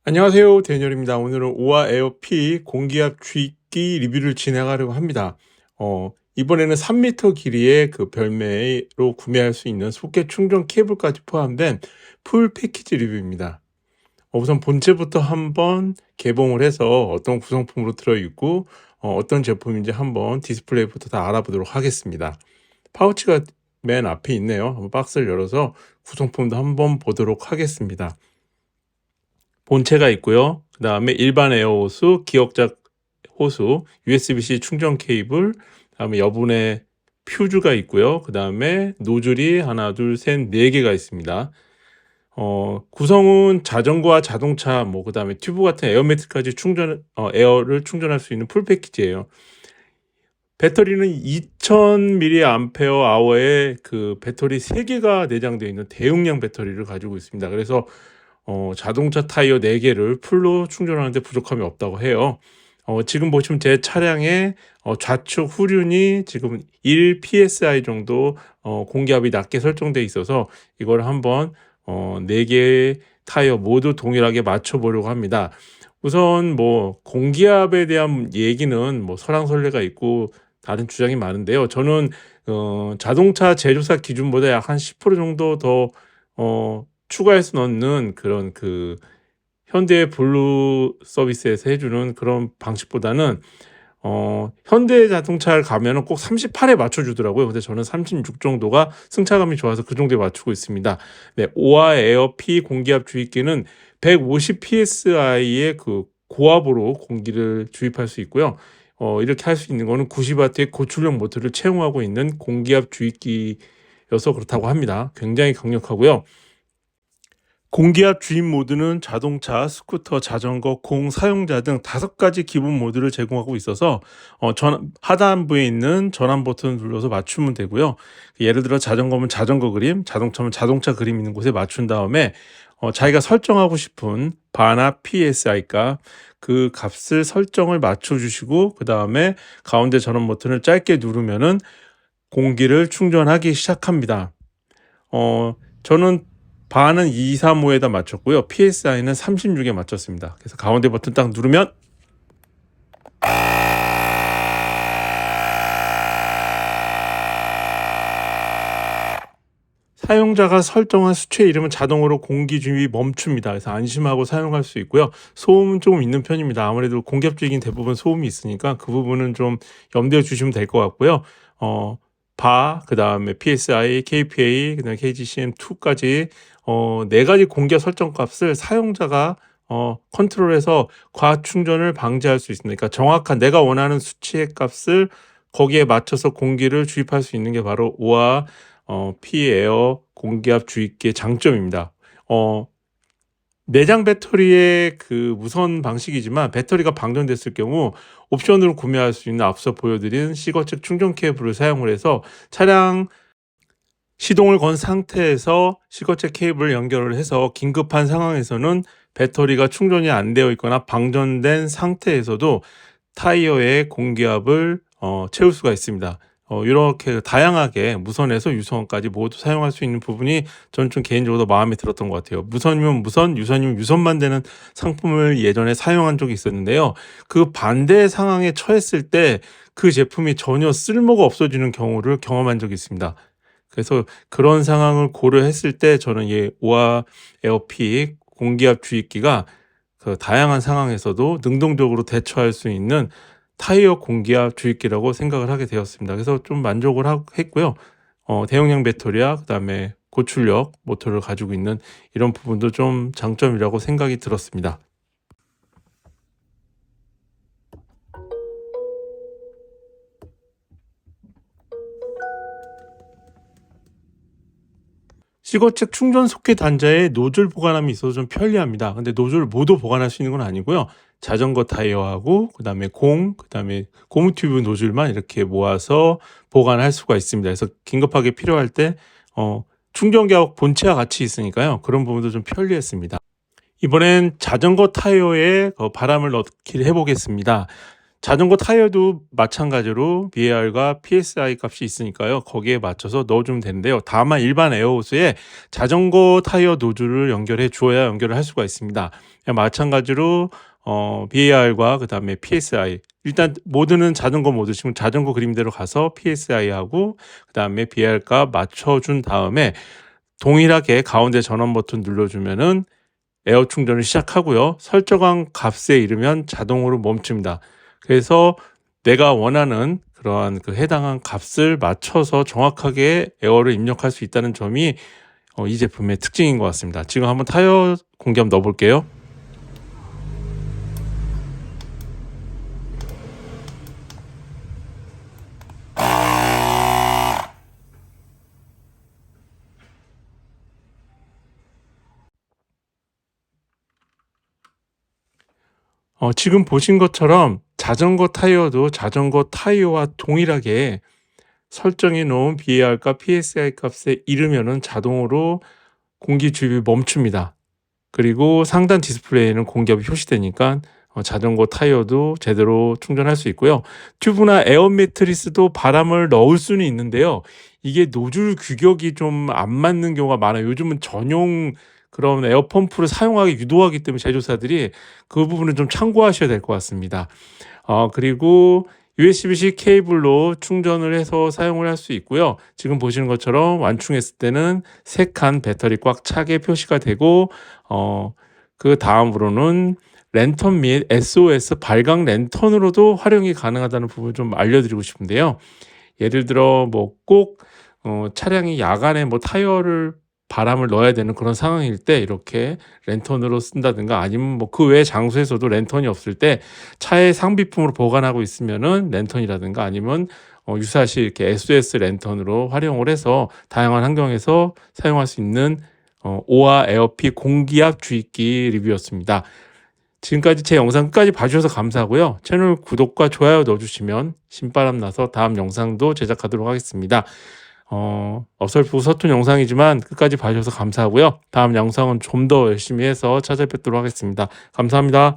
안녕하세요, 데니얼입니다. 오늘은 오아 에어피 공기압 주입기 리뷰를 진행하려고 합니다. 이번에는 3m 길이의 그 별매로 구매할 수 있는 소켓 충전 케이블까지 포함된 풀 패키지 리뷰입니다. 우선 본체부터 한번 개봉을 해서 어떤 구성품으로 들어있고 어떤 제품인지 한번 디스플레이부터 다 알아보도록 하겠습니다. 파우치가 맨 앞에 있네요. 한번 박스를 열어서 구성품도 한번 보도록 하겠습니다. 본체가 있고요. 그 다음에 일반 에어호스, 기역자 호수, USB-C 충전 케이블, 다음에 여분의 퓨즈가 있고요. 그 다음에 노즐이 하나, 둘, 셋, 네 개가 있습니다. 구성은 자전거와 자동차, 그 다음에 튜브 같은 에어매트까지 에어를 충전할 수 있는 풀 패키지예요. 배터리는 2000mAh의 그 배터리 3개가 내장되어 있는 대용량 배터리를 가지고 있습니다. 그래서 자동차 타이어 4개를 풀로 충전하는데 부족함이 없다고 해요. 지금 보시면 제 차량의 좌측 후륜이 지금 1 psi 정도 공기압이 낮게 설정되어 있어서 이걸 한번 4개의 타이어 모두 동일하게 맞춰 보려고 합니다. 우선 공기압에 대한 얘기는 설랑설레가 있고 다른 주장이 많은데요. 저는 자동차 제조사 기준보다 약 한 10% 정도 더 추가해서 넣는 그런 그 현대 블루 서비스에서 해주는 그런 방식보다는 현대 자동차를 가면은 꼭 38에 맞춰주더라고요. 근데 저는 36 정도가 승차감이 좋아서 그 정도에 맞추고 있습니다. 네, 오아 에어피 공기압 주입기는 150 psi의 그 고압으로 공기를 주입할 수 있고요. 이렇게 할 수 있는 거는 90W의 고출력 모터를 채용하고 있는 공기압 주입기여서 그렇다고 합니다. 굉장히 강력하고요. 공기압 주입 모드는 자동차, 스쿠터, 자전거, 공 사용자 등 5가지 기본 모드를 제공하고 있어서 하단부에 있는 전환 버튼을 눌러서 맞추면 되고요. 예를 들어 자전거면 자전거 그림, 자동차면 자동차 그림 있는 곳에 맞춘 다음에 자기가 설정하고 싶은 바나 PSI가 그 값을 설정을 맞춰주시고 그 다음에 가운데 전원 버튼을 짧게 누르면은 공기를 충전하기 시작합니다. 저는 바는 235에다 맞췄고요. PSI는 36에 맞췄습니다. 그래서 가운데 버튼 딱 누르면 사용자가 설정한 수치의 이름은 자동으로 공기 주입이 멈춥니다. 그래서 안심하고 사용할 수 있고요. 소음은 조금 있는 편입니다. 아무래도 공기압 주입기는 대부분 소음이 있으니까 그 부분은 좀 염두에 주시면 될 것 같고요. 그 다음에 PSI, KPA, 그 다음에 KGCM2까지 4가지 공기압 설정 값을 사용자가 컨트롤해서 과충전을 방지할 수 있습니다. 그러니까 정확한 내가 원하는 수치의 값을 거기에 맞춰서 공기를 주입할 수 있는 게 바로 오아 P-에어 공기압 주입기의 장점입니다. 내장 배터리의 그 무선 방식이지만 배터리가 방전됐을 경우 옵션으로 구매할 수 있는 앞서 보여드린 시거책 충전 케이블을 사용을 해서 차량 시동을 건 상태에서 시거책 케이블을 연결을 해서 긴급한 상황에서는 배터리가 충전이 안 되어 있거나 방전된 상태에서도 타이어의 공기압을 채울 수가 있습니다. 이렇게 다양하게 무선에서 유선까지 모두 사용할 수 있는 부분이 저는 좀 개인적으로 마음에 들었던 것 같아요. 무선이면 무선, 유선이면 유선만 되는 상품을 예전에 사용한 적이 있었는데요. 그 반대 상황에 처했을 때 그 제품이 전혀 쓸모가 없어지는 경우를 경험한 적이 있습니다. 그래서 그런 상황을 고려했을 때 저는 이 오아 에어피 공기압 주입기가 그 다양한 상황에서도 능동적으로 대처할 수 있는 타이어 공기압 주입기라고 생각을 하게 되었습니다. 그래서 좀 만족을 했고요. 대용량 배터리와 그다음에 고출력 모터를 가지고 있는 이런 부분도 좀 장점이라고 생각이 들었습니다. 시거책 충전 소켓 단자에 노즐 보관함이 있어서 좀 편리합니다. 근데 노즐을 모두 보관할 수 있는 건 아니고요. 자전거 타이어하고 그다음에 그다음에 고무 튜브 노즐만 이렇게 모아서 보관할 수가 있습니다. 그래서 긴급하게 필요할 때 충전기하고 본체와 같이 있으니까요. 그런 부분도 좀 편리했습니다. 이번엔 자전거 타이어에 바람을 넣기를 해보겠습니다. 자전거 타이어도 마찬가지로 VAR과 PSI 값이 있으니까요. 거기에 맞춰서 넣어주면 되는데요. 다만 일반 에어호스에 자전거 타이어 노즐을 연결해 주어야 연결을 할 수가 있습니다. 마찬가지로 VAR과 그 다음에 PSI, 일단 모드는 자전거 모드, 지금 자전거 그림대로 가서 PSI하고 그 다음에 VAR 값 맞춰준 다음에 동일하게 가운데 전원 버튼 눌러주면은 에어 충전을 시작하고요. 설정한 값에 이르면 자동으로 멈춥니다. 그래서 내가 원하는 그러한 그 해당한 값을 맞춰서 정확하게 에어를 입력할 수 있다는 점이 이 제품의 특징인 것 같습니다. 지금 한번 타이어 공기 한번 넣어볼게요. 지금 보신 것처럼 자전거 타이어도 자전거 타이어와 동일하게 설정해 놓은 VAR과 PSI 값에 이르면은 자동으로 공기 주입이 멈춥니다. 그리고 상단 디스플레이에는 공기압이 표시되니까 자전거 타이어도 제대로 충전할 수 있고요. 튜브나 에어 매트리스도 바람을 넣을 수는 있는데요. 이게 노즐 규격이 좀 안 맞는 경우가 많아요. 요즘은 전용 그런 에어 펌프를 사용하기 유도하기 때문에 제조사들이 그 부분은 좀 참고하셔야 될 것 같습니다. 그리고 USB-C 케이블로 충전을 해서 사용을 할 수 있고요. 지금 보시는 것처럼 완충했을 때는 3칸 배터리 꽉 차게 표시가 되고 그 다음으로는 랜턴 및 SOS 발광 랜턴으로도 활용이 가능하다는 부분을 좀 알려드리고 싶은데요. 예를 들어 뭐 꼭 차량이 야간에 뭐 타이어를 바람을 넣어야 되는 그런 상황일 때 이렇게 랜턴으로 쓴다든가, 아니면 뭐 그 외 장소에서도 랜턴이 없을 때 차에 상비품으로 보관하고 있으면은 랜턴이라든가, 아니면 유사시 이렇게 SOS 랜턴으로 활용을 해서 다양한 환경에서 사용할 수 있는 오아 에어핏 공기압 주입기 리뷰였습니다. 지금까지 제 영상 끝까지 봐주셔서 감사하고요. 채널 구독과 좋아요 넣어주시면 신바람 나서 다음 영상도 제작하도록 하겠습니다. 어설프고 서툰 영상이지만 끝까지 봐주셔서 감사하고요. 다음 영상은 좀 더 열심히 해서 찾아뵙도록 하겠습니다. 감사합니다.